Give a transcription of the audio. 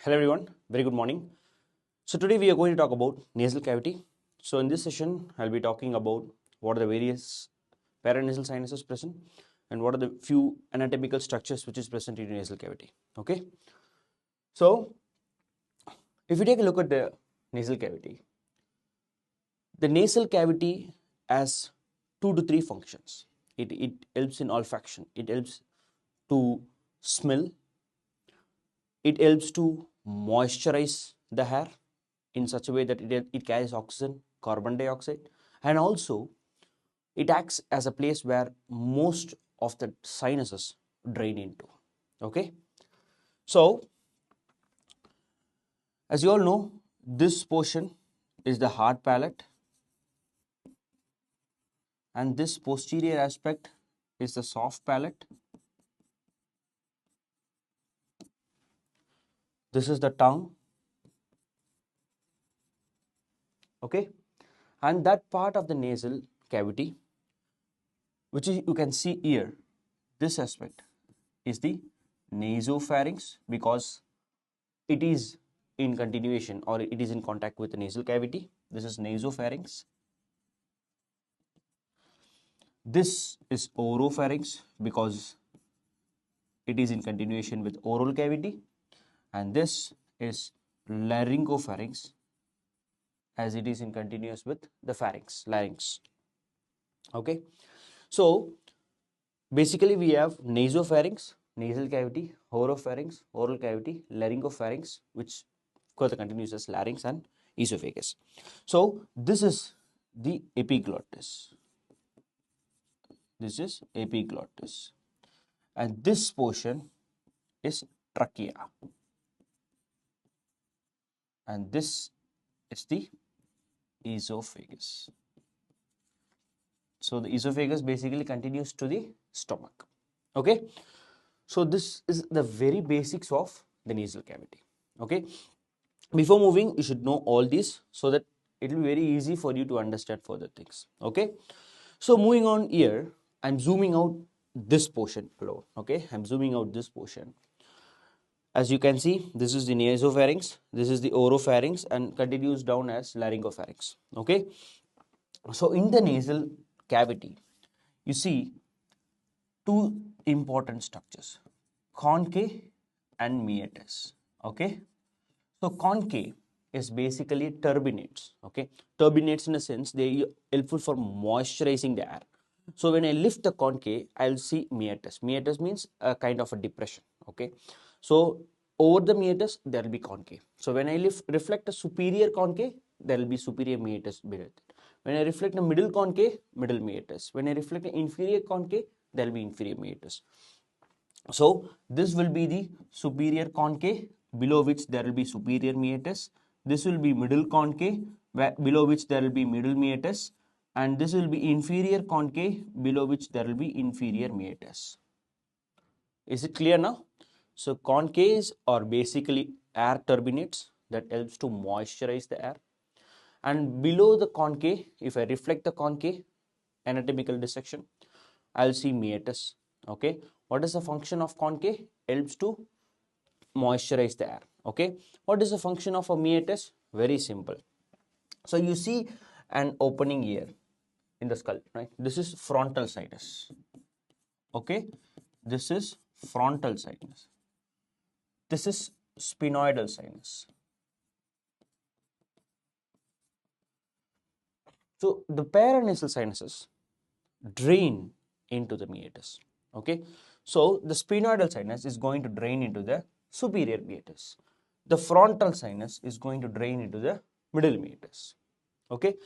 Hello everyone, very good morning. So today we are going to talk about nasal cavity. So in this session, I'll be talking about what are the various paranasal sinuses present and what are the few anatomical structures which is present in nasal cavity. Okay. So if you take a look at the nasal cavity has 2 to 3 functions. It helps in olfaction. It helps to smell. It helps to moisturize the hair in such a way that it carries oxygen, carbon dioxide, and also it acts as a place where most of the sinuses drain into. Okay, so as you all know, this portion is the hard palate, and this posterior aspect is the soft palate. This is the tongue. Okay, and that part of the nasal cavity which you can see here, this aspect is the nasopharynx because it is in continuation or it is in contact with the nasal cavity. This is nasopharynx. This is oropharynx because it is in continuation with oral cavity, and this is laryngopharynx as it is in continuous with the larynx. Okay, so basically we have nasopharynx, nasal cavity, oropharynx, oral cavity, laryngopharynx, which further continues as larynx and esophagus. So this is the epiglottis. This is epiglottis, and this portion is trachea, and this is the esophagus. So the esophagus basically continues to the stomach. Okay, so this is the very basics of the nasal cavity. Okay, before moving, you should know all these so that it will be very easy for you to understand further things. Okay, so moving on here, I'm zooming out this portion alone. Okay, I'm zooming out this portion. As you can see, this is the nasopharynx, this is the oropharynx, and continues down as laryngopharynx. Okay, so in the nasal cavity, you see two important structures, concave and meatus. Okay, so concave is basically turbinates. Okay, turbinates in a sense they are helpful for moisturizing the air. So when I lift the concave, I'll see meatus. Meatus means a kind of a depression. Okay, so over the meatus there will be concave. So when I reflect a superior concave, there will be superior meatus beneath it. When I reflect a middle concave, middle meatus. When I reflect an inferior concave, there will be inferior meatus. So this will be the superior concave, below which there will be superior meatus. This will be middle concave, below which there will be middle meatus, and this will be inferior concave, below which there will be inferior meatus. Is it clear now? So concaves are basically air turbinates that helps to moisturize the air, and below the concave, if I reflect the concave, anatomical dissection, I'll see meatus. Okay, what is the function of concave? Helps to moisturize the air. Okay, what is the function of a meatus? Very simple. So you see an opening here in the skull, right? This is frontal sinus. Okay, this is frontal sinus. This is sphenoidal sinus. So the paranasal sinuses drain into the meatus. Okay, so the sphenoidal sinus is going to drain into the superior meatus. The frontal sinus is going to drain into the middle meatus. Okay,